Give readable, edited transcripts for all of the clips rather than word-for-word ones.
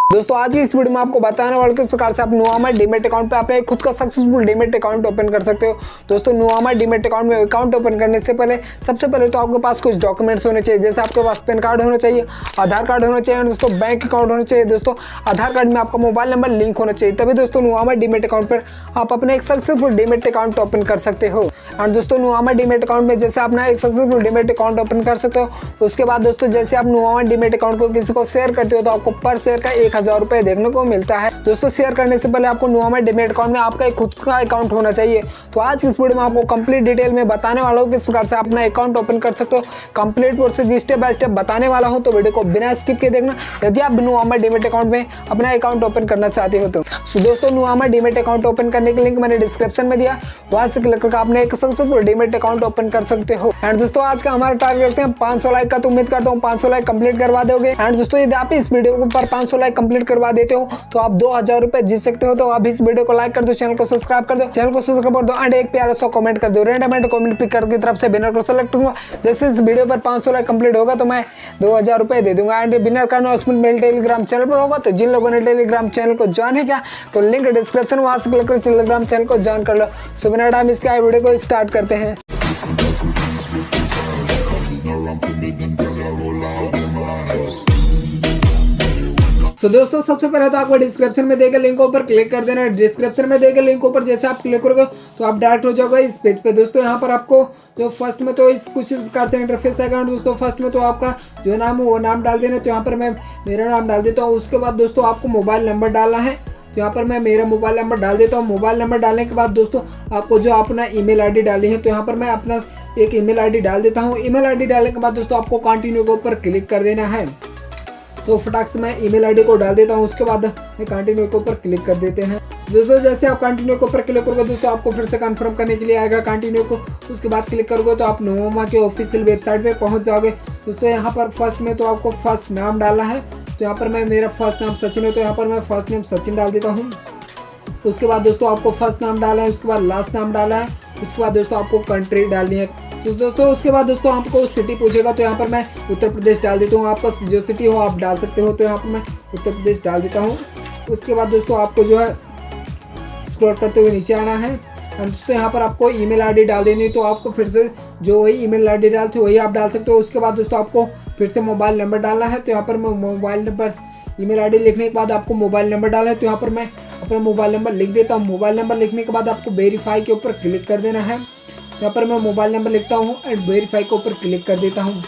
दोस्तों आज की इस वीडियो में आपको बताने वाला किस प्रकार से आप नुआमा डीमेट अकाउंट पे अपने खुद का सक्सेसफुल डीमेट अकाउंट ओपन कर सकते हो। दोस्तों नुआमा डीमेट अकाउंट में अकाउंट ओपन करने से पहले सबसे पहले तो आपके पास कुछ डॉक्यूमेंट्स होने चाहिए, जैसे आपके पास पैन कार्ड होना चाहिए, आधार कार्ड होना चाहिए, दोस्तों बैंक अकाउंट होना चाहिए। दोस्तों आधार कार्ड में आपका मोबाइल नंबर लिंक होना चाहिए, तभी दोस्तों नुआमा डीमेट अकाउंट पर आप अपने एक सक्सेसफुल डीमेट अकाउंट ओपन कर सकते हो। और दोस्तों नुआमा डीमेट अकाउंट में जैसे अपना एक सक्सेसफुल डीमेट अकाउंट ओपन कर सकते हो, उसके बाद दोस्तों जैसे आप नुआमा डीमेट अकाउंट को किसी को शेयर करते हो तो आपको पर शेयर का 1000 रुपये देखने को मिलता है। दोस्तों शेयर करने से पहले आपको नुआमा डीमेट अकाउंट में आपका एक खुद का अकाउंट होना चाहिए। तो आज की इस वीडियो में आपको कंप्लीट डिटेल में बताने वाला हूँ किस प्रकार से अपना अकाउंट ओपन कर सकते हो। Complete process step by step बताने वाला हूँ, तो वीडियो को बिना स्किप के देखना यदि आप नुआमा डीमेट अकाउंट में अपना अकाउंट ओपन करना चाहते हो तो। दोस्तों नुआमा डीमेट अकाउंट ओपन करने के लिंक मैंने डिस्क्रिप्शन में दिया, वहां से क्लिक करके आपने एक सक्सेसफुल डीमेट अकाउंट ओपन कर सकते हो। एंड दोस्तों आज का हमारा टारगेट रखते हैं 500 लाइक का, तो उम्मीद करता हूँ 500 लाइक कंप्लीट करवा दोगे। एंड दोस्तों यदि आप इस वीडियो पर 500 लाइक कंप्लीट करवा देते हो तो आप 2000 रुपए जीत सकते हो। तो आप इस वीडियो को लाइक कर दो, चैनल को सब्सक्राइब कर दो, कर दो एंड एक प्यारा सा कमेंट कर दो। रैंडम कमेंट पिकर की तरफ से विनर को सेलेक्ट करूंगा। जैसे इस वीडियो पर 500 लाइक कंप्लीट होगा तो मैं 2000 रुपए दे दूंगा। एंड विनर का अनाउंसमेंट मेरे टेलीग्राम चैनल पर होगा, तो जिन लोगों ने टेलीग्राम चैनल को ज्वाइन है क्या तो लिंक डिस्क्रिप्शन, वहां से क्लिक कर टेलीग्राम चैनल को ज्वाइन कर लो। सो बिना टाइम इसके वीडियो को स्टार्ट करते हैं। तो दोस्तों सबसे पहले तो आपको डिस्क्रिप्शन में देकर लिंक ऊपर क्लिक कर देना है। डिस्क्रिप्शन में देकर लिंक ऊपर जैसे आप क्लिक करोगे तो आप डायरेक्ट हो जाओगे इस पेज पे। दोस्तों यहाँ पर आपको जो फर्स्ट में तो इस कुछ प्रकार से इंटरफेस आएगा। दोस्तों फर्स्ट में तो आपका जो नाम है वो नाम डाल देना, तो यहाँ पर मैं मेरा नाम डाल देता हूँ। उसके बाद दोस्तों आपको मोबाइल नंबर डालना है, तो यहाँ पर मैं मेरा मोबाइल नंबर डाल देता हूँ। मोबाइल नंबर डालने के बाद दोस्तों आपको जो अपना ईमेल आईडी डाली है, तो यहाँ पर मैं अपना एक ईमेल आईडी डाल देता हूँ। ईमेल आईडी डालने के बाद दोस्तों आपको कंटिन्यू के ऊपर क्लिक कर देना है। तो फटाक से मैं ईमेल आईडी को डाल देता हूँ, उसके बाद मैं कंटिन्यू के ऊपर क्लिक कर देते हैं। दोस्तों जैसे आप कंटिन्यू के ऊपर क्लिक करोगे दोस्तों आपको फिर से कंफर्म करने के लिए आएगा कंटिन्यू को। उसके बाद क्लिक करोगे तो आप नुआमा के ऑफिशियल वेबसाइट पे पहुंच जाओगे। दोस्तों यहाँ पर फर्स्ट में तो आपको फर्स्ट नाम डालना है, तो यहाँ पर मैं मेरा फर्स्ट नाम सचिन है, तो यहाँ पर मैं फर्स्ट नेम सचिन डाल देता हूँ। उसके बाद दोस्तों आपको फर्स्ट नाम डालना है, उसके बाद लास्ट नाम डालना है, उसके बाद दोस्तों आपको कंट्री डालनी है। तो दोस्तों उसके बाद दोस्तों आपको सिटी पूछेगा, तो यहाँ पर मैं उत्तर प्रदेश डाल देता हूँ। आपका जो सिटी हो आप डाल सकते हो, तो यहाँ पर मैं उत्तर प्रदेश डाल देता हूँ। उसके बाद दोस्तों आपको जो है स्क्रॉल करते हुए नीचे आना है। और दोस्तों यहाँ पर आपको ईमेल आईडी डाल देनी है, तो आपको फिर से जो वही ईमेल आईडी डालते हो वही आप डाल सकते हो। उसके बाद दोस्तों आपको फिर से मोबाइल नंबर डालना है, तो यहाँ पर मैं मोबाइल नंबर ईमेल आईडी लिखने के बाद आपको मोबाइल नंबर डालना है, तो यहाँ पर मैं अपना मोबाइल नंबर लिख देता हूँ। मोबाइल नंबर लिखने के बाद आपको वेरीफाई के ऊपर क्लिक कर देना है। यहाँ पर मैं मोबाइल नंबर लिखता हूँ एंड वेरीफाई के ऊपर क्लिक कर देता हूँ।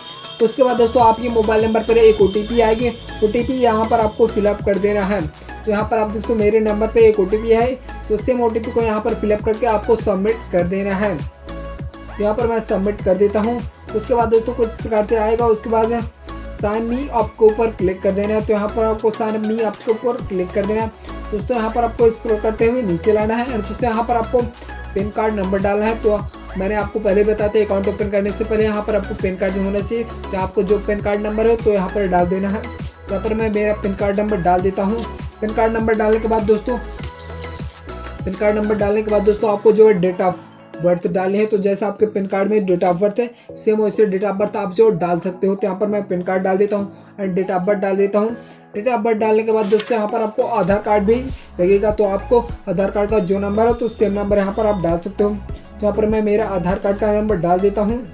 उसके बाद दोस्तों आपके मोबाइल नंबर पर एक OTP आएगी, OTP यहाँ पर आपको फिलअप कर देना है। तो यहाँ पर आप दोस्तों मेरे नंबर पे एक OTP है, तो सेम OTP को यहाँ पर फिलअप करके आपको सबमिट कर देना है। तो यहाँ पर मैं सबमिट कर देता हूँ। उसके बाद दोस्तों कुछ प्रकार से आएगा। उसके बाद साइन मी अप के ऊपर क्लिक कर देना है, तो यहाँ पर आपको साइन मी अप के ऊपर क्लिक कर देना है। दोस्तों यहाँ पर आपको स्क्रॉल करते हुए नीचे लाना है और दोस्तों यहाँ पर आपको पैन कार्ड नंबर डालना है। तो मैंने आपको पहले बताते अकाउंट ओपन करने से पहले यहाँ पर आपको पैन कार्ड होना चाहिए, तो आपको जो पैन कार्ड नंबर है तो यहाँ पर डाल देना है। तो यहाँ पर मैं मेरा पैन कार्ड नंबर डाल देता हूँ। पैन कार्ड नंबर डालने के बाद दोस्तों आपको जो है डेट ऑफ बर्थ डालनी है, तो जैसे आपके पैन कार्ड में डेट ऑफ बर्थ है सेम वैसे डेट ऑफ बर्थ आप जो डाल सकते हो। तो यहाँ पर मैं पैन कार्ड डाल देता हूँ एंड डेट ऑफ बर्थ डाल देता हूँ। डेट ऑफ बर्थ डालने के बाद दोस्तों यहाँ पर आपको आधार कार्ड भी लगेगा, तो आपको आधार कार्ड का जो नंबर है तो सेम नंबर यहाँ पर आप डाल सकते हो। तो यहाँ पर मैं मेरा आधार कार्ड का नंबर डाल देता हूँ।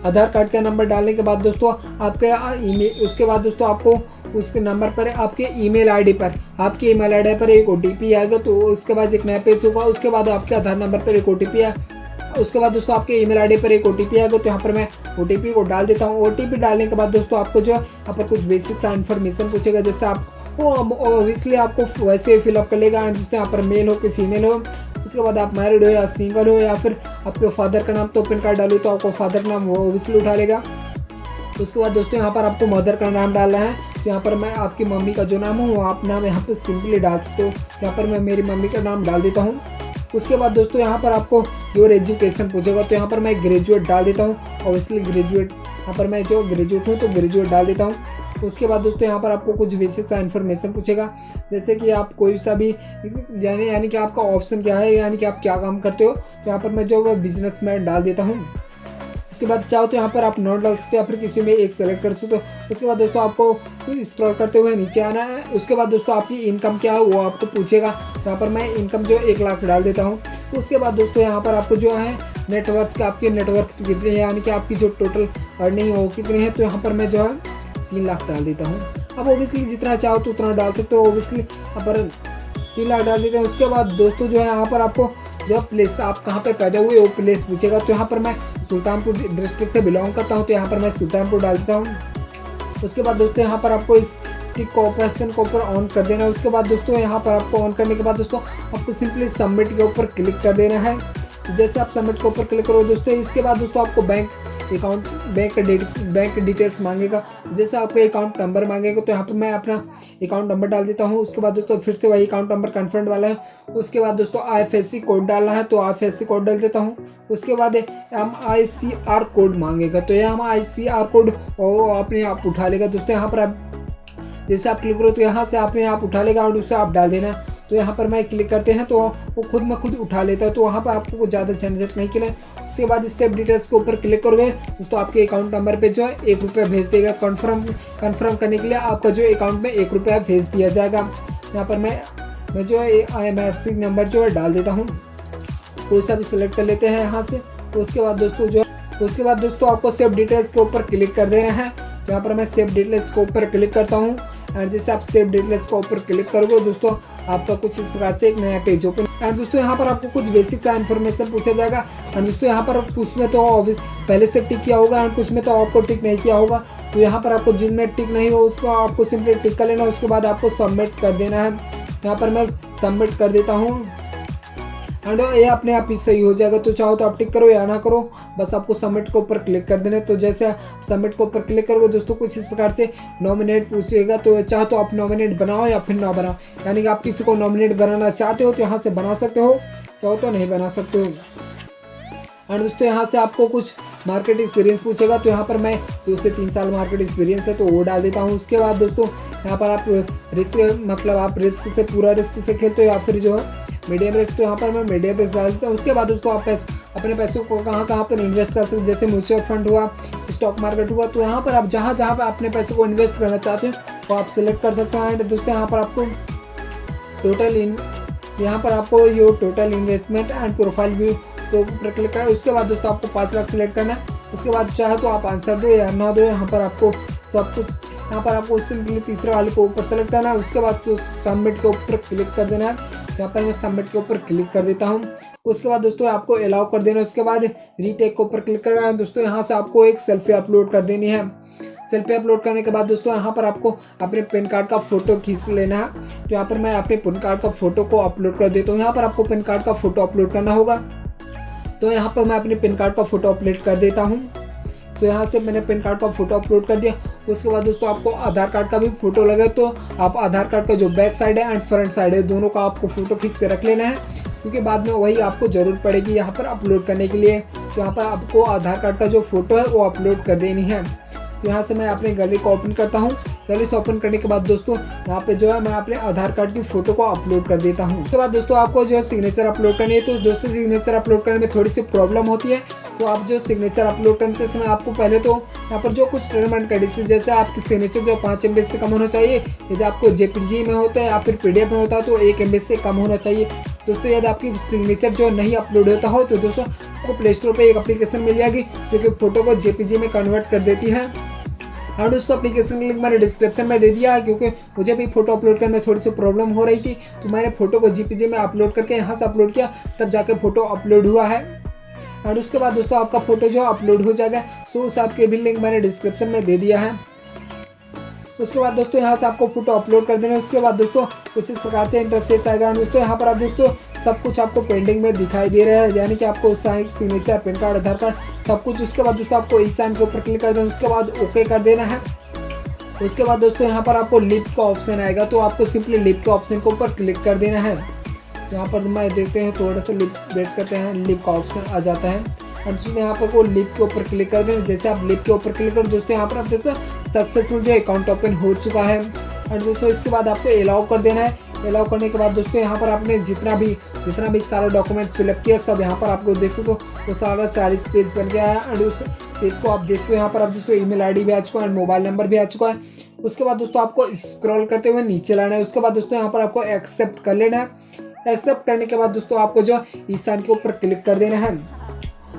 आधार कार्ड का नंबर डालने के बाद दोस्तों आपके ईमेल, उसके बाद दोस्तों आपको उसके नंबर पर आपके ईमेल आईडी पर एक OTP आएगा, तो उसके बाद एक नया पेज होगा। उसके बाद आपके आधार नंबर पर एक OTP है, उसके बाद दोस्तों आपके ईमेल आईडी पर एक OTP आएगा, तो यहाँ पर मैं OTP को डाल देता हूँ। OTP डालने के बाद दोस्तों आपको जो है यहाँ पर कुछ बेसिक सा इन्फॉर्मेशन पूछेगा, जैसे आप वो ऑब्वियसली आपको वैसे फिलअप कर लेगा। एंड दोस्तों यहाँ पर मेल हो कि फीमेल हो, उसके बाद आप मैरिड हो या सिंगल हो, या फिर आपके फादर का नाम तो पैन कार्ड डालो तो आपको फादर का नाम वो ऑब्वियसली उठा लेगा। उसके बाद दोस्तों यहाँ पर आपको मदर का नाम डालना है, तो यहाँ पर मैं आपकी मम्मी का जो नाम हो वो आप नाम यहाँ पर सिंपली डाल सकते हो। यहाँ पर मैं मेरी मम्मी का नाम डाल देता हूँ। उसके बाद दोस्तों यहाँ पर आपको योर एजुकेशन पूछेगा, तो यहाँ पर मैं ग्रेजुएट डाल देता हूँ। ऑब्वियसली ग्रेजुएट, यहाँ पर मैं जो ग्रेजुएट हूँ तो ग्रेजुएट डाल देता हूँ। उसके बाद दोस्तों यहाँ पर आपको कुछ बेसिक सा इन्फॉर्मेशन पूछेगा, जैसे कि आप कोई सा भी यानी कि आपका ऑप्शन क्या है, यानी कि आप क्या काम करते हो। तो यहाँ पर मैं जो बिजनेसमैन डाल देता हूँ। उसके बाद चाहो तो यहाँ पर आप नोट डाल सकते हो या फिर किसी में एक सेलेक्ट कर सकते हो। उसके बाद दोस्तों आपको स्क्रॉल करते हुए नीचे आना है। उसके बाद दोस्तों आपकी इनकम क्या है वो आपको पूछेगा। यहाँ पर मैं इनकम जो 1 लाख डाल देता हूँ। उसके बाद दोस्तों यहाँ पर आपको जो है नेटवर्क का आपकी नेटवर्क कितनी है, यानी कि आपकी जो टोटल अर्निंग है वो कितनी है, तो यहाँ पर मैं जो है 3 लाख डाल देता हूँ। अब ओबियसली जितना चाहो तो उतना डाल सकते हो। ओबियसली यहाँ पर 3 लाख डाल देते हैं। उसके बाद दोस्तों जो है यहाँ पर आपको जो प्लेस आप कहाँ पे पैदा हुए वो प्लेस पूछेगा। तो यहाँ पर मैं सुल्तानपुर डिस्ट्रिक्ट से बिलोंग करता हूँ, तो यहाँ पर मैं सुल्तानपुर डाल देता हूँ। उसके बाद दोस्तों यहाँ पर आपको इस टिक को ऑप्शन को ऊपर ऑन कर देना है। उसके बाद दोस्तों यहाँ पर आपको ऑन करने के बाद दोस्तों आपको सिंपली सबमिट के ऊपर क्लिक कर देना है। जैसे आप सबमिट के ऊपर क्लिक करो दोस्तों, इसके बाद दोस्तों आपको बैंक डिटेल्स मांगेगा। जैसे आपको अकाउंट नंबर मांगेगा, तो यहाँ पर मैं अपना अकाउंट नंबर डाल देता हूँ। उसके बाद दोस्तों फिर से वही अकाउंट नंबर कन्फर्म वाला है। उसके बाद दोस्तों IFSC कोड डालना है, तो IFSC कोड डाल देता हूँ। उसके बाद MICR कोड मांगेगा, तो ये MICR कोड अपने आप उठा लेगा। दोस्तों यहाँ पर आप जैसे आप क्लिक करो तो यहाँ से अपने आप उठा लेगा और उससे आप डाल देना। तो यहाँ पर मैं क्लिक करते हैं तो वो खुद में खुद उठा लेता है, तो वहाँ पर आपको कुछ ज़्यादा झंझट नहीं करना। उसके बाद स्टेप डिटेल्स के ऊपर क्लिक करोगे दोस्तों आपके अकाउंट नंबर पे जो है 1 रुपया भेज देगा। कन्फर्म करने के लिए आपका जो अकाउंट में 1 रुपया भेज दिया जाएगा। यहाँ पर मैं जो है IMFC नंबर जो है डाल देता हूँ, कोई सा भी सिलेक्ट कर लेते हैं यहाँ से। उसके बाद दोस्तों आपको सेव डिटेल्स के ऊपर क्लिक कर देना है। यहाँ पर मैं सेव डिटेल्स के ऊपर क्लिक करता हूँ। एंड जैसे आप सेव डिटेल्स के ऊपर क्लिक करोगे दोस्तों आपका कुछ इस प्रकार से एक नया पेज ओपन। एंड दोस्तों यहाँ पर आपको कुछ बेसिक सा इन्फॉर्मेशन पूछा जाएगा। एंड दोस्तों यहाँ पर कुछ में तो पहले से टिक किया होगा एंड कुछ में तो आपको टिक नहीं किया होगा। तो यहाँ पर आपको जिनमें टिक नहीं हो उसको आपको सिंपली टिक कर लेना। उसके बाद आपको सबमिट कर देना है। यहाँ पर मैं सबमिट कर देता हूँ एंड ये अपने आप ही सही हो जाएगा। तो चाहो तो आप टिक करो या ना करो, बस आपको सबमिट के ऊपर क्लिक कर देना। तो जैसे आप सबमिट के ऊपर क्लिक करोगे दोस्तों कुछ इस प्रकार से नॉमिनेट पूछेगा। तो चाहो तो आप नॉमिनेट बनाओ या फिर ना बनाओ, यानी कि आप किसी को नॉमिनेट बनाना चाहते हो तो यहाँ से बना सकते हो, चाहो तो नहीं बना सकते हो। और दोस्तों यहाँ से आपको कुछ मार्केट एक्सपीरियंस पूछेगा। तो यहाँ पर मैं 2 से 3 साल मार्केट एक्सपीरियंस है तो वो डाल देता हूँ। उसके बाद दोस्तों यहाँ पर आप आप रिस्क से पूरा रिस्क से खेलते हो या फिर जो है मीडियम रिस्क, तो यहाँ पर मैं मीडियम रिस्क डाल देता हूँ। उसके बाद दोस्तों आप अपने पैसों को कहाँ पर इन्वेस्ट कर सकते हैं, जैसे म्यूचुअल फंड हुआ, स्टॉक मार्केट हुआ। तो यहाँ पर आप जहाँ पर अपने पैसों को इन्वेस्ट करना चाहते हैं वो आप सिलेक्ट कर सकते हैं। एंड दोस्तों यहाँ पर आपको total investment and profile view तो ऊपर क्लिक करें। उसके बाद दोस्तों आपको 5 लाख सिलेक्ट करना है। उसके बाद चाहे तो आप आंसर दो या ना दो, यहाँ पर आपको सब कुछ यहाँ पर आपको सिंपली तीसरे वाले को ऊपर सेलेक्ट करना है। उसके बाद तो सबमिट के ऊपर क्लिक कर देना है। यहाँ पर मैं सबमिट के ऊपर क्लिक कर देता हूँ। उसके बाद दोस्तों आपको अलाउ कर देना है। उसके बाद रीटेक के ऊपर क्लिक करना है। दोस्तों यहाँ से आपको एक सेल्फी अपलोड कर देनी है। सेल्फी अपलोड करने के बाद दोस्तों यहाँ पर आपको अपने पैन कार्ड का फोटो खींच लेना है। तो यहाँ पर मैं अपने पैन कार्ड का फोटो को अपलोड कर देता हूँ। यहाँ पर आपको पैन कार्ड का फोटो अपलोड करना होगा, तो यहाँ पर मैं अपने पैन कार्ड का फोटो अपलोड कर देता हूँ। तो यहाँ से मैंने पैन कार्ड का फोटो अपलोड कर दिया। उसके बाद दोस्तों आपको आधार कार्ड का भी फोटो लगे, तो आप आधार कार्ड का जो बैक साइड है एंड फ्रंट साइड है दोनों का आपको फोटो खींच के रख लेना है, क्योंकि बाद में वही आपको ज़रूरत पड़ेगी यहाँ पर अपलोड करने के लिए। तो यहाँ पर आपको आधार कार्ड का जो फोटो है वो अपलोड कर देनी है। तो यहाँ से मैं अपने गैलरी को ओपन करता हूँ। गैलरी से ओपन करने के बाद दोस्तों यहाँ पे जो है मैं अपने आधार कार्ड की फोटो को अपलोड कर देता हूँ। उसके बाद दोस्तों आपको जो है सिग्नेचर अपलोड करनी है। तो दोस्तों सिग्नेचर अपलोड करने में थोड़ी सी प्रॉब्लम होती है। तो आप जो सिग्नेचर अपलोड करने के समय आपको पहले तो यहाँ पर जो कुछ टर्म एंड कंडीशन, जैसे आपकी सिग्नेचर जो 5 MB से कम होना चाहिए, यदि आपको JPG में होता है या फिर PDF में होता है तो 1 MB से कम होना चाहिए। दोस्तों यदि आपकी सिग्नेचर जो नहीं अपलोड होता हो तो दोस्तों आपको प्ले स्टोर पर एक एप्लीकेशन मिल जाएगी जो कि फोटो को JPG में कन्वर्ट कर देती है। और उस एप्लीकेशन का लिंक मैंने डिस्क्रिप्शन में दे दिया है, क्योंकि मुझे भी फोटो अपलोड करने में थोड़ी सी प्रॉब्लम हो रही थी। तो मैंने फोटो को JPG में अपलोड करके यहाँ से अपलोड किया, तब जाके फोटो अपलोड हुआ है। और उसके बाद दोस्तों आपका फोटो जो अपलोड हो जाएगा। सो उस आपके भी लिंक मैंने डिस्क्रिप्शन में दे दिया है। उसके बाद दोस्तों यहाँ से आपको फोटो अपलोड कर देना है। उसके बाद दोस्तों कुछ इस प्रकार से इंटरफेस आएगा। दोस्तों यहाँ पर आप दोस्तों सब कुछ आपको पेंडिंग में दिखाई दे रहा है, यानी कि आपको सिग्नेचर, पैन कार्ड, आधार कार्ड सब कुछ। उसके बाद दोस्तों आपको ई-साइन के ऊपर क्लिक कर देना। उसके बाद ओके कर देना है। उसके बाद दोस्तों यहाँ पर आपको लिप का ऑप्शन आएगा, तो आपको सिंपली लिप के ऑप्शन के ऊपर क्लिक कर देना है। यहाँ पर मैं देखते हैं थोड़ा सा लिप वेट करते हैं, लिप का ऑप्शन आ जाता है। और यहाँ पर वो लिप के ऊपर क्लिक कर देना। जैसे आप लिप के ऊपर क्लिक करो दोस्तों यहाँ पर आप देखते हो सक्सेसफुल जो अकाउंट ओपन हो चुका है। और दोस्तों इसके बाद आपको अलाउ कर देना है। अलाउ करने के बाद दोस्तों यहाँ पर आपने जितना भी सारा डॉक्यूमेंट फिलअप किया सब यहाँ पर आपको देख सकते हो। तो सारा 40 पेज बन गया है। और पेज को आप देखते हो यहाँ पर आप दोस्तों ईमेल आईडी भी आ चुका है, मोबाइल नंबर भी आ चुका है। उसके बाद दोस्तों आपको स्क्रॉल करते हुए नीचे लाना है। उसके बाद दोस्तों यहाँ पर आपको एक्सेप्ट कर लेना है। एक्सेप्ट करने के बाद दोस्तों आपको जो ईशान के ऊपर क्लिक कर देना है।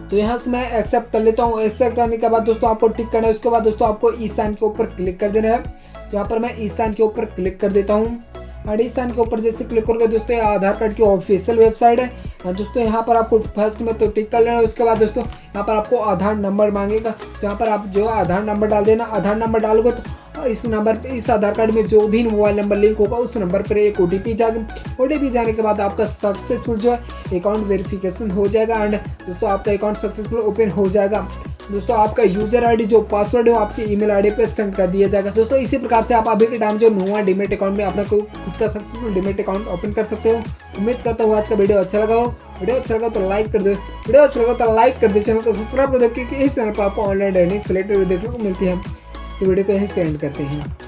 तो यहाँ से मैं एक्सेप्ट कर लेता हूँ। एक्सेप्ट करने के बाद दोस्तों आपको टिक करना है। उसके बाद दोस्तों आपको ईशान के ऊपर क्लिक कर देना है। तो यहाँ पर मैं ईशान के ऊपर क्लिक कर देता हूँ। और ईशान के ऊपर जैसे क्लिक करोगे दोस्तों, ये आधार कार्ड की ऑफिशियल वेबसाइट है। दोस्तों यहाँ पर आपको फर्स्ट में तो टिक कर लेना है। उसके बाद दोस्तों यहाँ पर आपको आधार नंबर मांगेगा। तो यहाँ पर आप जो आधार नंबर डाल देना। आधार नंबर डालोगे तो इस नंबर पे, इस आधार कार्ड में जो भी मोबाइल नंबर लिंक होगा उस नंबर पर एक OTP जाएगा। OTP जाने के बाद आपका सक्सेसफुल जो है अकाउंट वेरिफिकेशन हो जाएगा एंड दोस्तों आपका अकाउंट सक्सेसफुल ओपन हो जाएगा। दोस्तों आपका यूजर आईडी जो पासवर्ड है वो आपकी ईमेल आईडी पे सेंड कर दिया जाएगा। दोस्तों इसी प्रकार से आप अभी के टाइम जो नोवा डीमेट अकाउंट में अपना कोई खुद का सक्सेसफुल डीमेट अकाउंट ओपन कर सकते हो। उम्मीद करता हूँ आज का वीडियो अच्छा लगा हो। वीडियो अच्छा लगा तो लाइक कर दो, वीडियो अच्छा लगा तो लाइक कर दो, चैनल को सब्सक्राइब कर दो, क्योंकि इस चैनल पर आपको ऑनलाइन अर्निंग से रिलेटेड देखने को मिलती है। इस वीडियो को यहीं से एंड करते हैं।